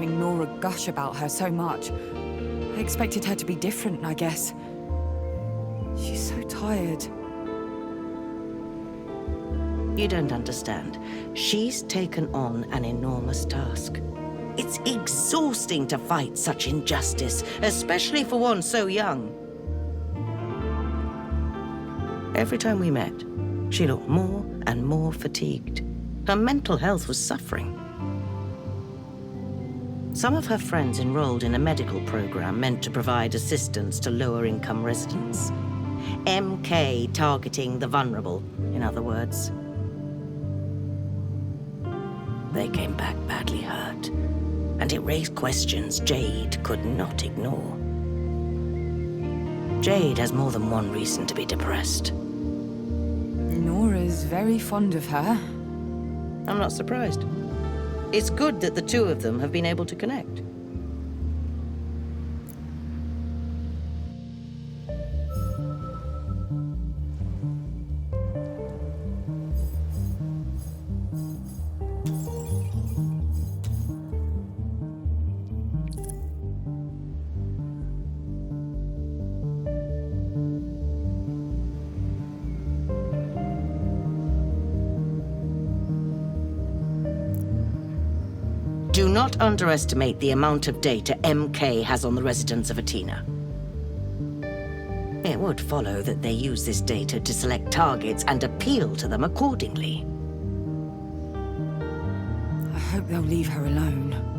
hearing Nora gush about her so much. I expected her to be different, I guess. She's so tired. You don't understand. She's taken on an enormous task. It's exhausting to fight such injustice, especially for one so young. Every time we met, she looked more and more fatigued. Her mental health was suffering. Some of her friends enrolled in a medical program meant to provide assistance to lower-income residents. MK targeting the vulnerable, in other words. They came back badly hurt, and it raised questions Jade could not ignore. Jade has more than one reason to be depressed. Nora's very fond of her. I'm not surprised. It's good that the two of them have been able to connect. Do not underestimate the amount of data MK has on the residents of Athena. It would follow that they use this data to select targets and appeal to them accordingly. I hope they'll leave her alone.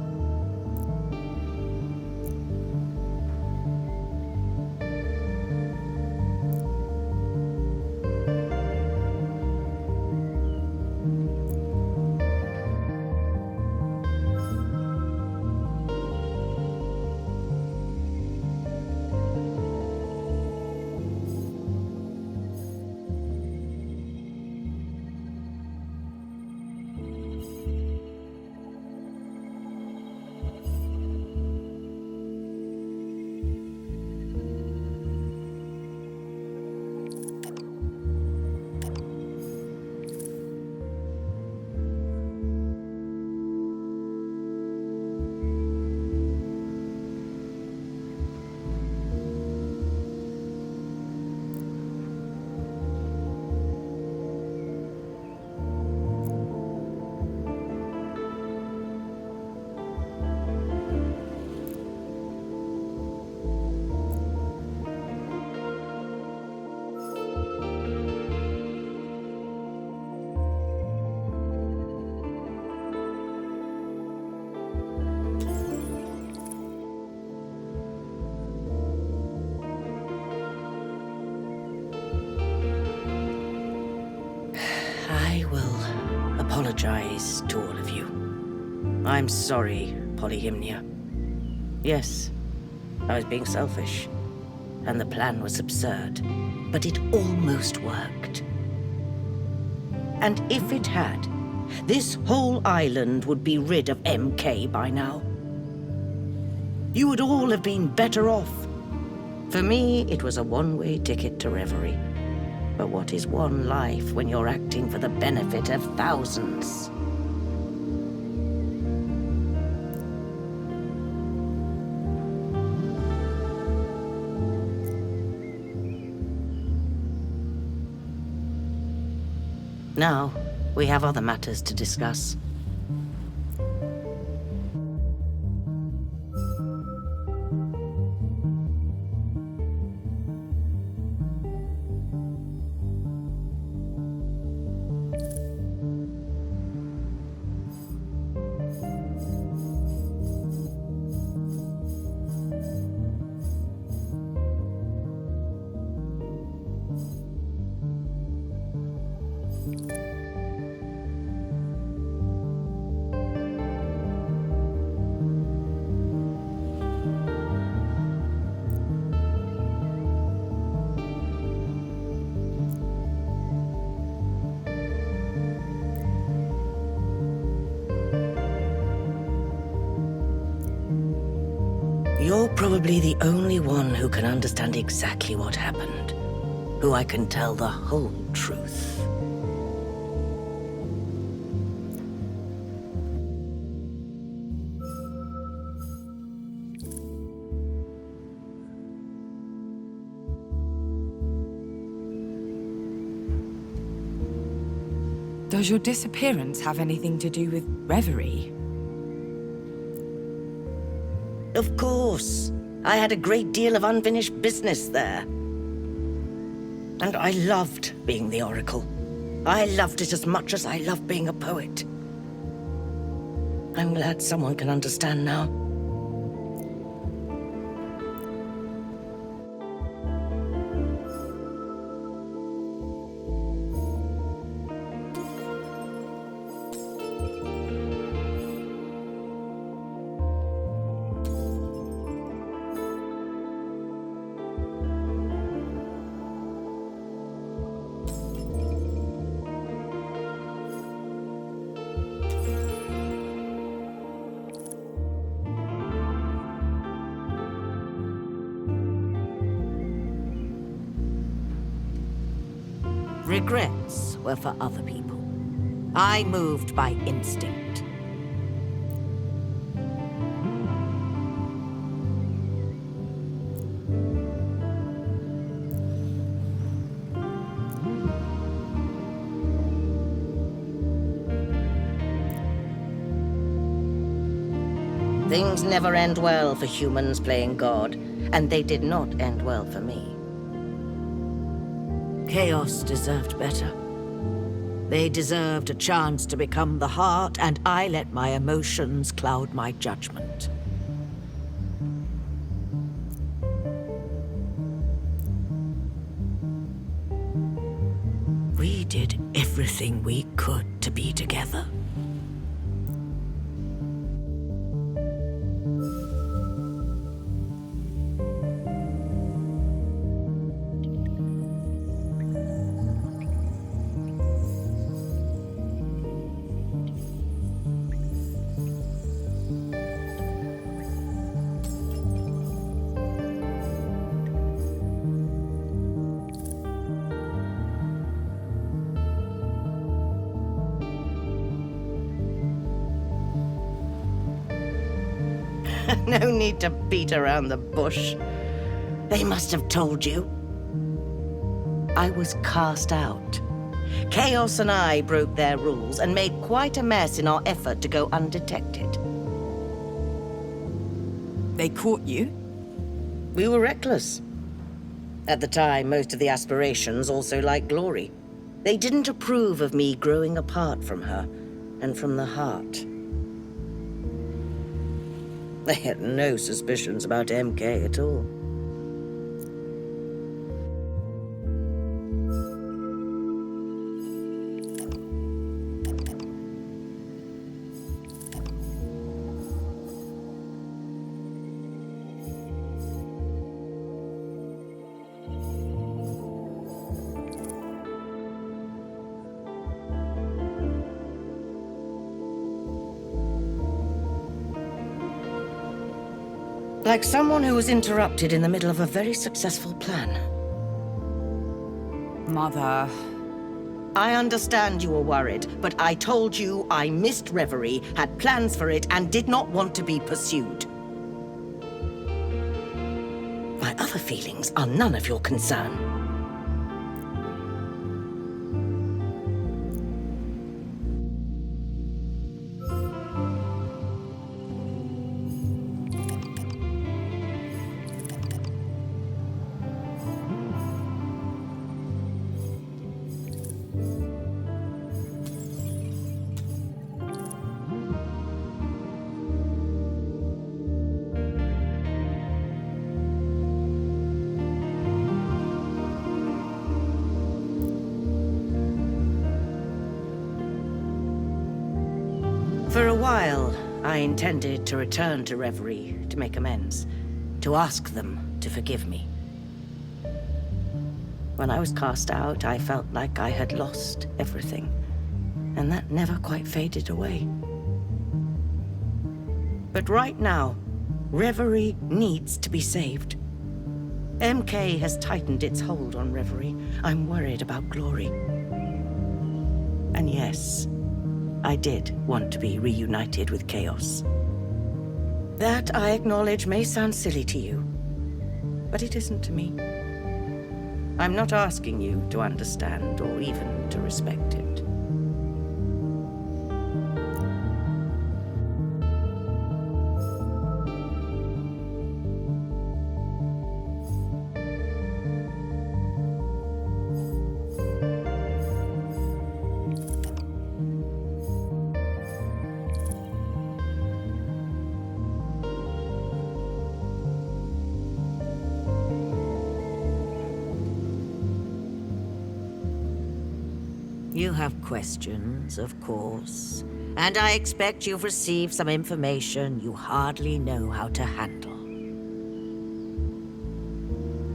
I will apologize to all of you. I'm sorry, Polyhymnia. Yes, I was being selfish, and the plan was absurd, but it almost worked. And if it had, this whole island would be rid of MK by now. You would all have been better off. For me, it was a one-way ticket to Reverie. But what is one life when you're acting for the benefit of thousands? Now, we have other matters to discuss. You're probably the only one who can understand exactly what happened, who I can tell the whole truth. Does your disappearance have anything to do with Reverie? Of course. I had a great deal of unfinished business there. And I loved being the Oracle. I loved it as much as I loved being a poet. I'm glad someone can understand now. Regrets were for other people. I moved by instinct. Things never end well for humans playing God, and they did not end well for me. Chaos deserved better. They deserved a chance to become the heart, and I let my emotions cloud my judgment. We did everything we could to be together. No need to beat around the bush. They must have told you. I was cast out. Chaos and I broke their rules and made quite a mess in our effort to go undetected. They caught you? We were reckless. At the time, most of the aspirations also liked Glory. They didn't approve of me growing apart from her and from the heart. They had no suspicions about MK at all. Like someone who was interrupted in the middle of a very successful plan. Mother... I understand you were worried, but I told you I missed Reverie, had plans for it, and did not want to be pursued. My other feelings are none of your concern. For a while, I intended to return to Reverie to make amends, to ask them to forgive me. When I was cast out, I felt like I had lost everything, and that never quite faded away. But right now, Reverie needs to be saved. MK has tightened its hold on Reverie. I'm worried about Glory. And yes, I did want to be reunited with Chaos. That, I acknowledge, may sound silly to you, but it isn't to me. I'm not asking you to understand or even to respect it. You have questions, of course. And I expect you've received some information you hardly know how to handle.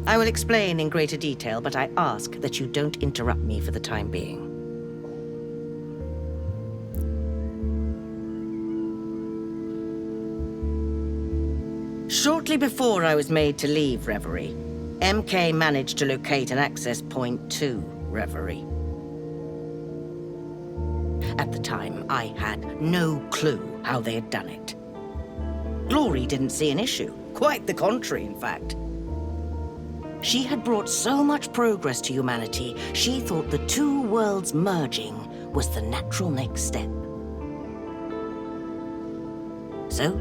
I will explain in greater detail, but I ask that you don't interrupt me for the time being. Shortly before I was made to leave Reverie, MK managed to locate an access point to Reverie. At the time, I had no clue how they had done it. Glory didn't see an issue. Quite the contrary, in fact. She had brought so much progress to humanity, she thought the two worlds merging was the natural next step. So,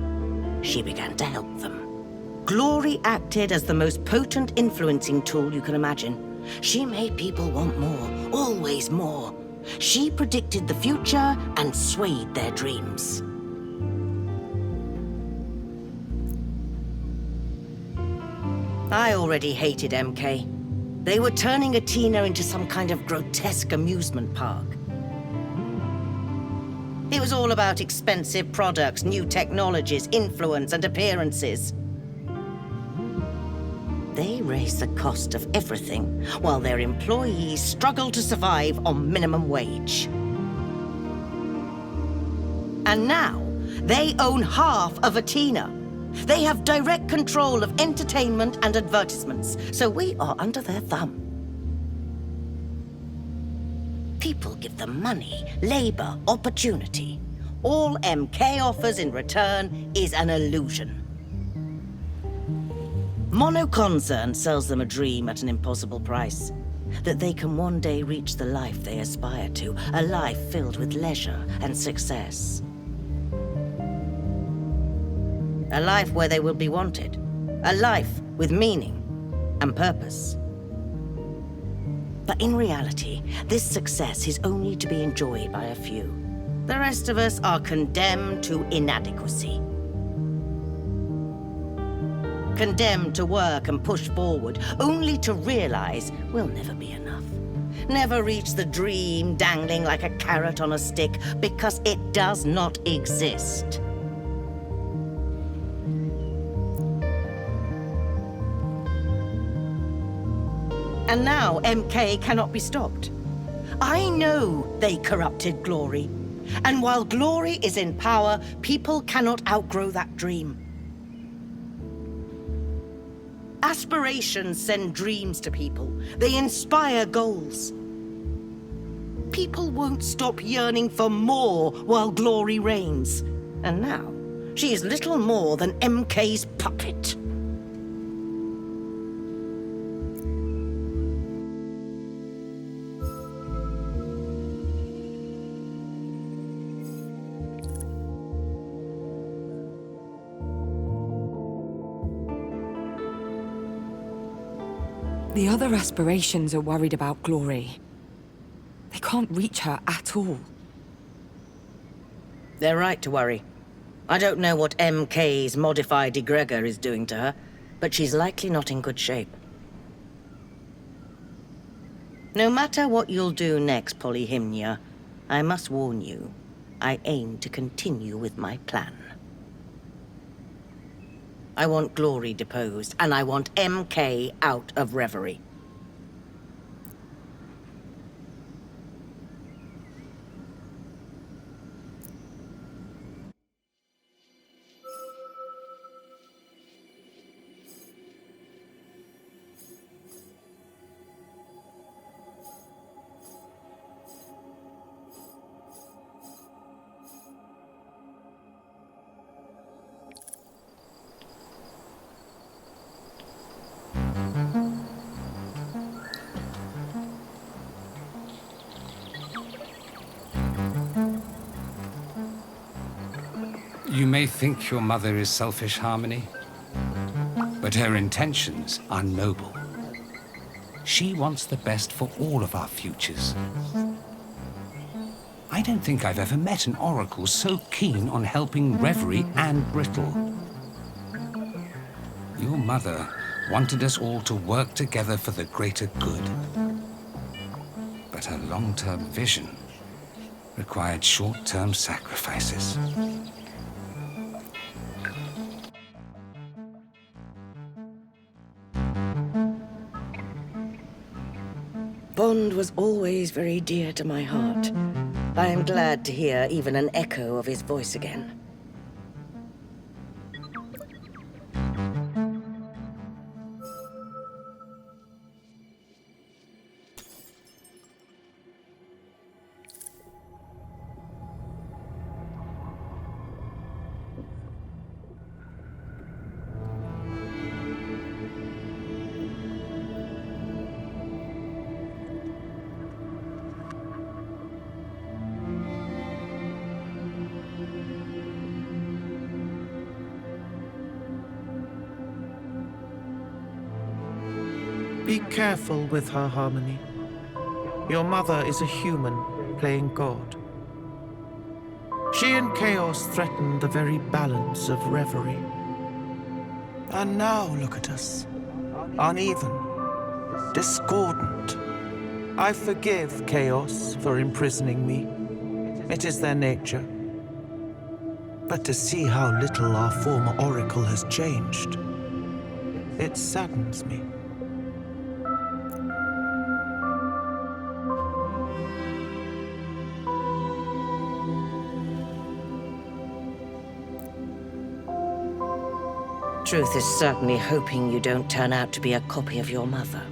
she began to help them. Glory acted as the most potent influencing tool you can imagine. She made people want more, always more. She predicted the future and swayed their dreams. I already hated MK. They were turning Athena into some kind of grotesque amusement park. It was all about expensive products, new technologies, influence, and appearances. They raised the cost of everything, while their employees struggled to survive on minimum wage. And now, they own half of Athena. They have direct control of entertainment and advertisements, so we are under their thumb. People give them money, labor, opportunity. All MK offers in return is an illusion. Monoconcern sells them a dream at an impossible price. That they can one day reach the life they aspire to, a life filled with leisure and success. A life where they will be wanted. A life with meaning and purpose. But in reality, this success is only to be enjoyed by a few. The rest of us are condemned to inadequacy. Condemned to work and push forward, only to realize we'll never be enough. Never reach the dream dangling like a carrot on a stick, because it does not exist. And now MK cannot be stopped. I know they corrupted Glory. And while Glory is in power, people cannot outgrow that dream. Aspirations send dreams to people. They inspire goals. People won't stop yearning for more while Glory reigns. And now, she is little more than MK's puppet. The other aspirations are worried about Glory. They can't reach her at all. They're right to worry. I don't know what MK's modified egregor is doing to her, but she's likely not in good shape. No matter what you'll do next, Polyhymnia, I must warn you, I aim to continue with my plan. I want Glory deposed, and I want MK out of Reverie. You may think your mother is selfish, Harmony, but her intentions are noble. She wants the best for all of our futures. I don't think I've ever met an oracle so keen on helping Reverie and Brittle. Your mother wanted us all to work together for the greater good. but her long-term vision required short-term sacrifices. Bond was always very dear to my heart. I am glad to hear even an echo of his voice again. Be careful with her, Harmony. Your mother is a human playing God. She and Chaos threatened the very balance of Reverie. And now look at us. Uneven. Discordant. I forgive Chaos for imprisoning me. It is their nature. But to see how little our former Oracle has changed, it saddens me. Truth is certainly hoping you don't turn out to be a copy of your mother.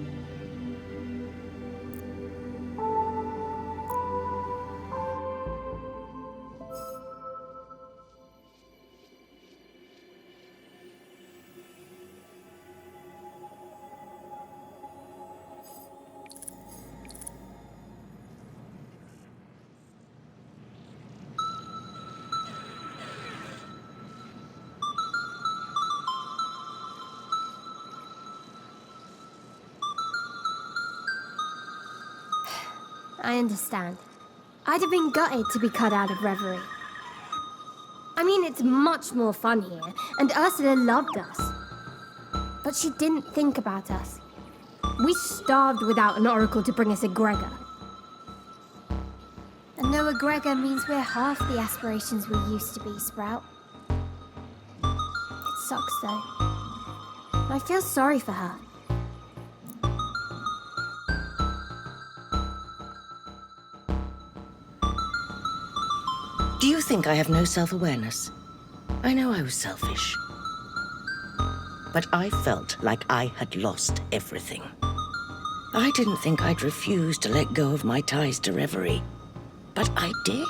I understand. I'd have been gutted to be cut out of Reverie. I mean, it's much more fun here, and Ursula loved us. But she didn't think about us. We starved without an Oracle to bring us a Gregor. And no Gregor means we're half the aspirations we used to be, Sprout. It sucks, though. I feel sorry for her. Do you think I have no self-awareness? I know I was selfish. But I felt like I had lost everything. I didn't think I'd refuse to let go of my ties to Reverie. But I did.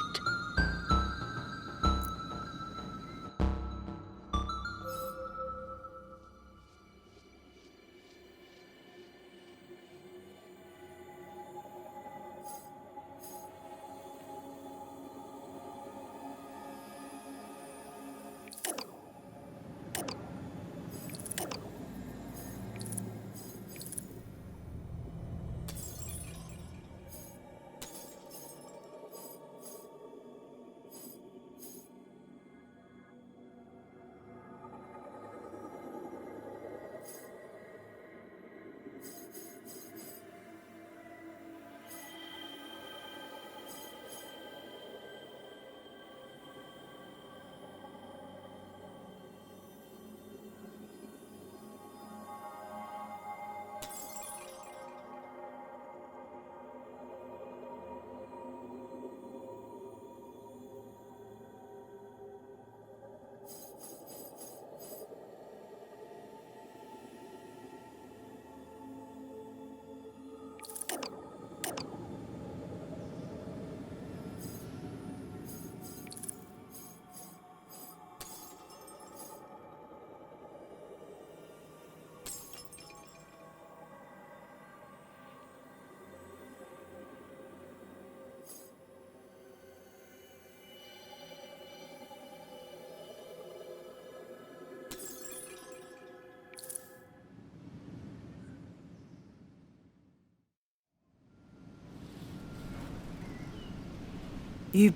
You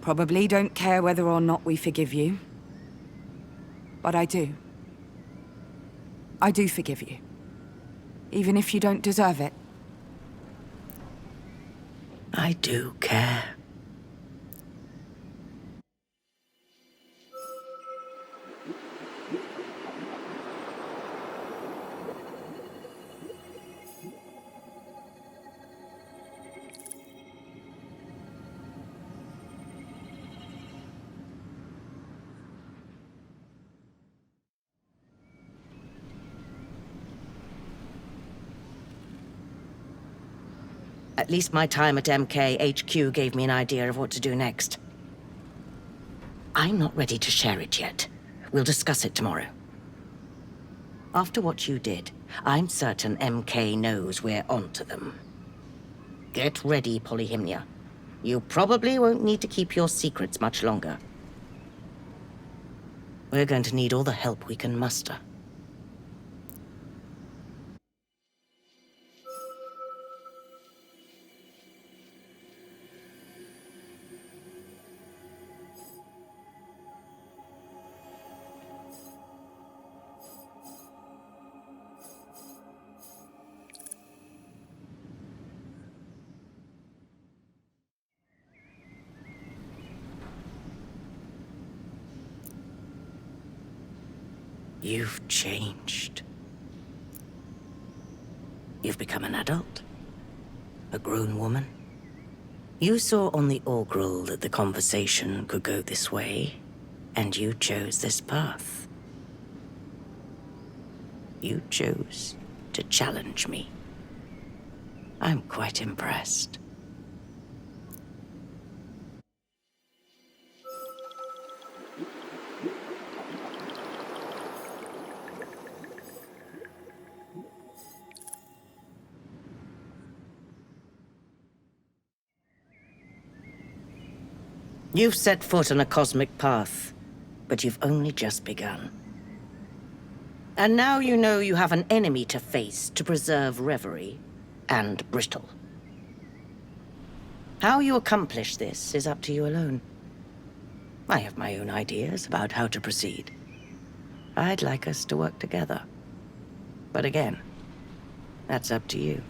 probably don't care whether or not we forgive you. But I do. I do forgive you. Even if you don't deserve it. I do care. At least my time at MK HQ gave me an idea of what to do next. I'm not ready to share it yet. We'll discuss it tomorrow. After what you did, I'm certain MK knows we're onto them. Get ready, Polyhymnia. You probably won't need to keep your secrets much longer. We're going to need all the help we can muster. You've changed. You've become an adult. A grown woman. You saw on the Augural that the conversation could go this way, and you chose this path. You chose to challenge me. I'm quite impressed. You've set foot on a cosmic path, but you've only just begun. And now you know you have an enemy to face to preserve Reverie and Brittle. How you accomplish this is up to you alone. I have my own ideas about how to proceed. I'd like us to work together. But again, that's up to you.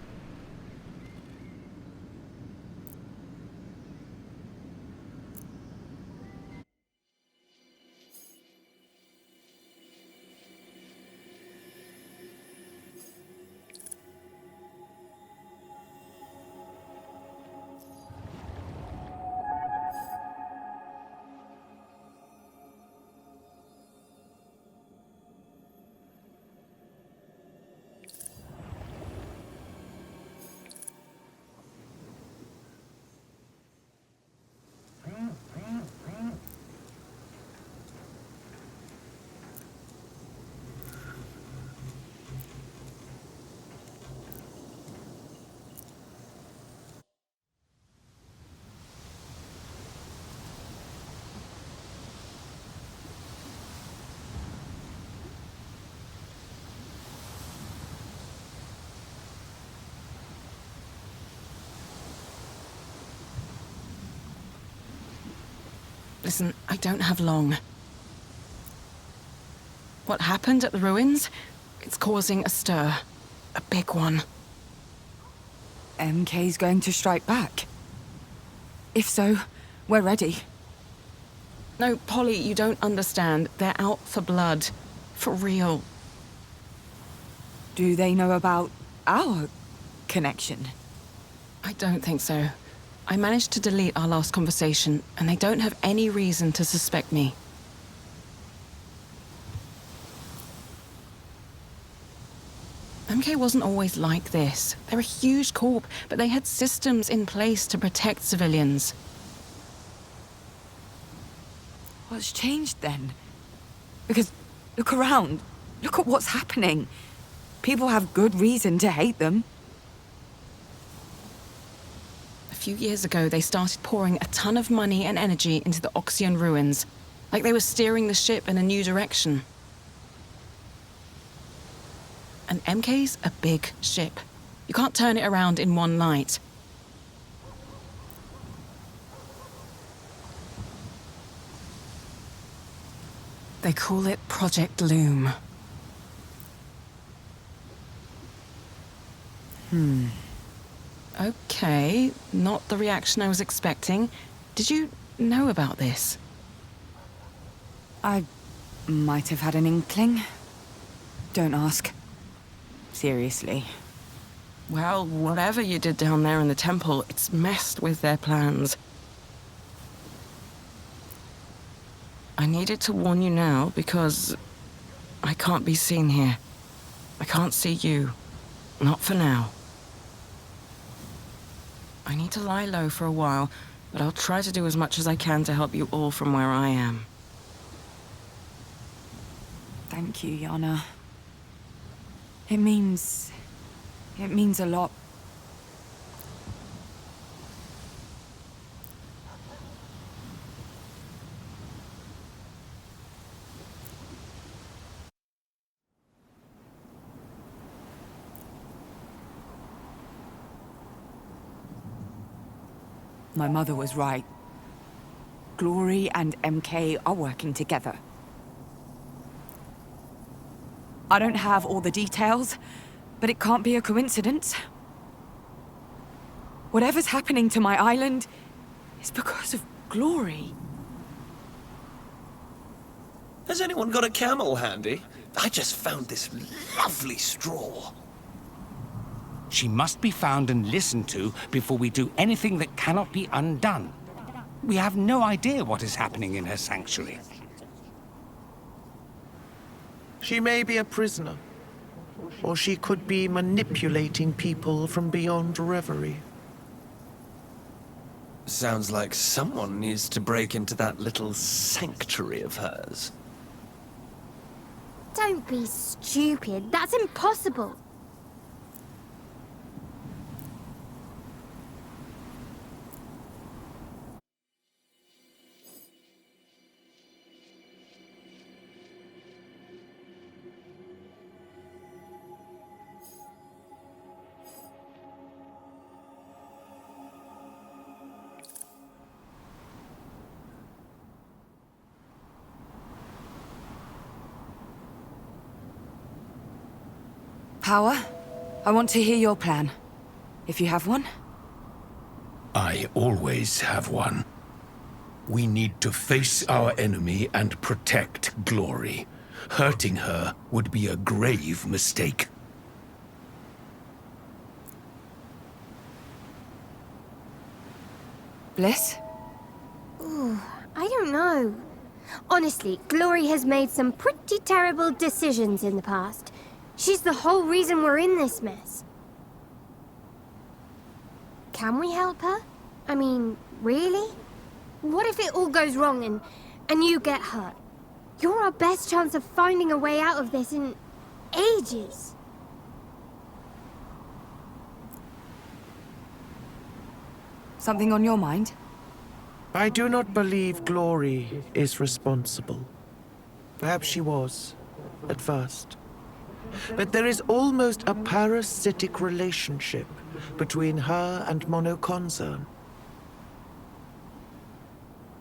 Listen, I don't have long. What happened at the ruins? It's causing a stir. A big one. MK's going to strike back? If so, we're ready. No, Polly, you don't understand. They're out for blood. For real. Do they know about our connection? I don't think so. I managed to delete our last conversation, and they don't have any reason to suspect me. MK wasn't always like this. They're a huge corp, but they had systems in place to protect civilians. What's changed then? Because look around. Look at what's happening. People have good reason to hate them. A few years ago, they started pouring a ton of money and energy into the Oxian ruins, like they were steering the ship in a new direction. And MK's a big ship. You can't turn it around in one night. They call it Project Loom. Okay, not the reaction I was expecting. Did you know about this? I might have had an inkling. Don't ask. Seriously. Well, whatever you did down there in the temple, it's messed with their plans. I needed to warn you now because I can't be seen here. I can't see you. Not for now. I need to lie low for a while, but I'll try to do as much as I can to help you all from where I am. Thank you, Yana. It means a lot. My mother was right. Glory and MK are working together. I don't have all the details, but it can't be a coincidence. Whatever's happening to my island is because of Glory. Has anyone got a camel handy? I just found this lovely straw. She must be found and listened to before we do anything that cannot be undone. We have no idea what is happening in her sanctuary. She may be a prisoner, or she could be manipulating people from beyond Reverie. Sounds like someone needs to break into that little sanctuary of hers. Don't be stupid. That's impossible. Power, I want to hear your plan. If you have one. I always have one. We need to face our enemy and protect Glory. Hurting her would be a grave mistake. Bliss? Ooh, I don't know. Honestly, Glory has made some pretty terrible decisions in the past. She's the whole reason we're in this mess. Can we help her? I mean, really? What if it all goes wrong and you get hurt? You're our best chance of finding a way out of this in ages. Something on your mind? I do not believe Glory is responsible. Perhaps she was, at first. But there is almost a parasitic relationship between her and Monoconcern.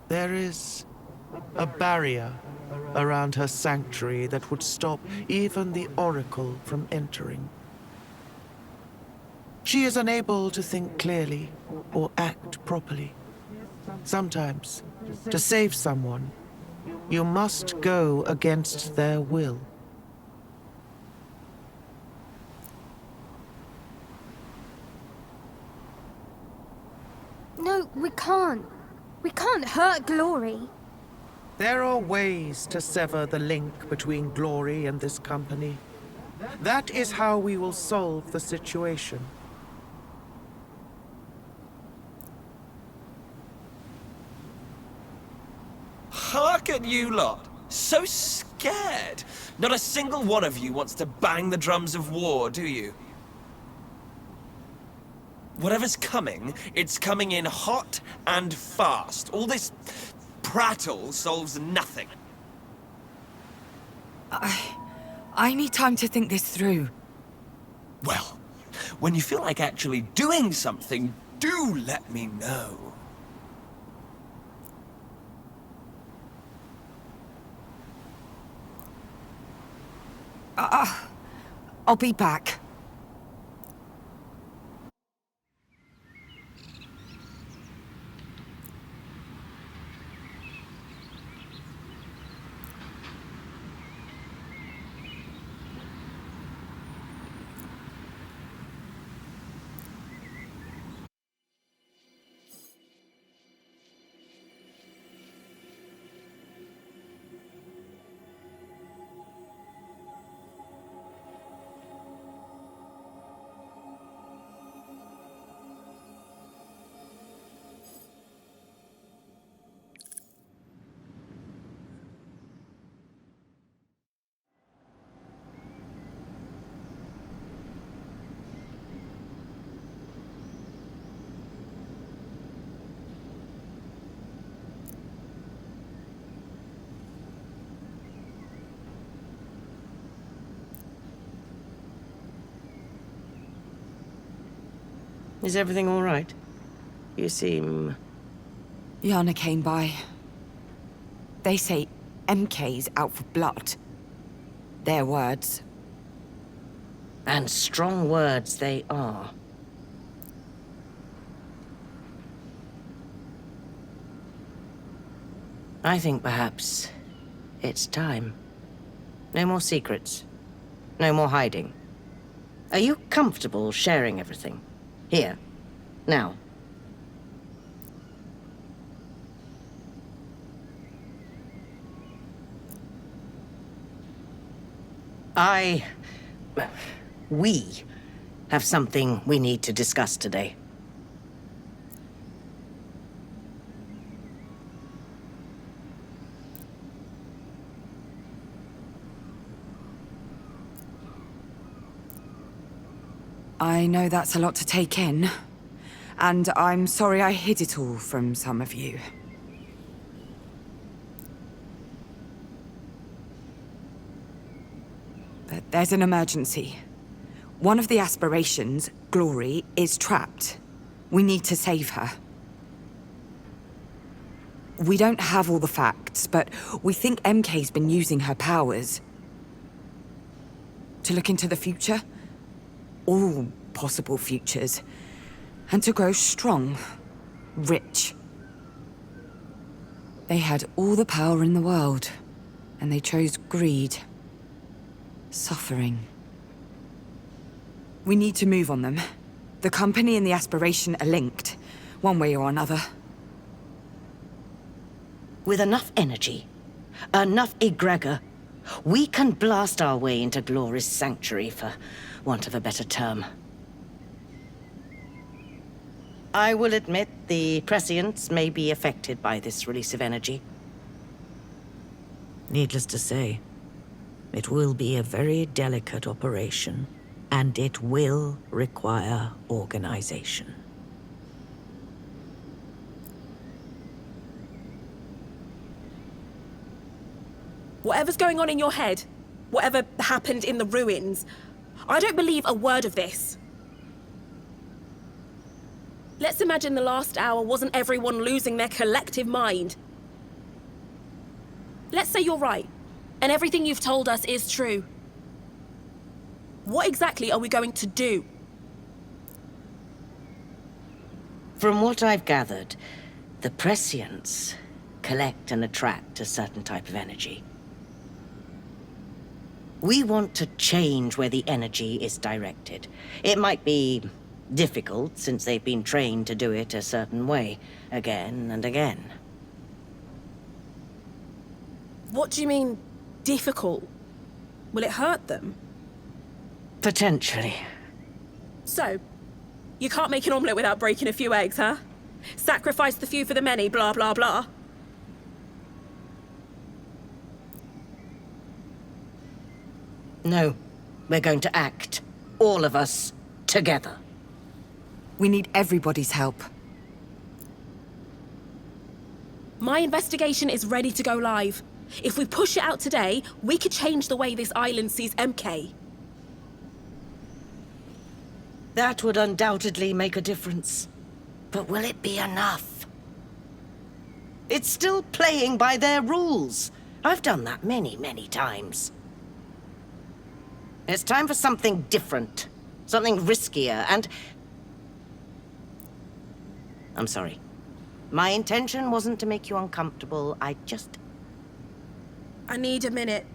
There is a barrier around her sanctuary that would stop even the Oracle from entering. She is unable to think clearly or act properly. Sometimes, to save someone, you must go against their will. No, we can't. We can't hurt Glory. There are ways to sever the link between Glory and this company. That is how we will solve the situation. Hark at you lot! So scared! Not a single one of you wants to bang the drums of war, do you? Whatever's coming, it's coming in hot and fast. All this prattle solves nothing. I need time to think this through. Well, when you feel like actually doing something, do let me know. I'll be back. Is everything all right? You seem... Yana came by. They say MK's out for blood. Their words. And strong words they are. I think perhaps it's time. No more secrets. No more hiding. Are you comfortable sharing everything? Here. Now. We have something we need to discuss today. I know that's a lot to take in. And I'm sorry I hid it all from some of you. But there's an emergency. One of the aspirations, Glory, is trapped. We need to save her. We don't have all the facts, but we think MK's been using her powers to look into the future. All possible futures. And to grow strong, rich. They had all the power in the world, and they chose greed. Suffering. We need to move on them. The company and the aspiration are linked, one way or another. With enough energy, enough egregor, we can blast our way into Glory's sanctuary, for want of a better term. I will admit the prescients may be affected by this release of energy. Needless to say, it will be a very delicate operation, and it will require organization. Whatever's going on in your head, whatever happened in the ruins, I don't believe a word of this. Let's imagine the last hour wasn't everyone losing their collective mind. Let's say you're right, and everything you've told us is true. What exactly are we going to do? From what I've gathered, the prescients collect and attract a certain type of energy. We want to change where the energy is directed. It might be difficult, since they've been trained to do it a certain way, again and again. What do you mean, difficult? Will it hurt them? Potentially. So, you can't make an omelette without breaking a few eggs, huh? Sacrifice the few for the many, blah, blah, blah. No, we're going to act. All of us, together. We need everybody's help. My investigation is ready to go live. If we push it out today, we could change the way this island sees MK. That would undoubtedly make a difference. But will it be enough? It's still playing by their rules. I've done that many, many times. It's time for something different. Something riskier, and... I'm sorry. My intention wasn't to make you uncomfortable. I need a minute.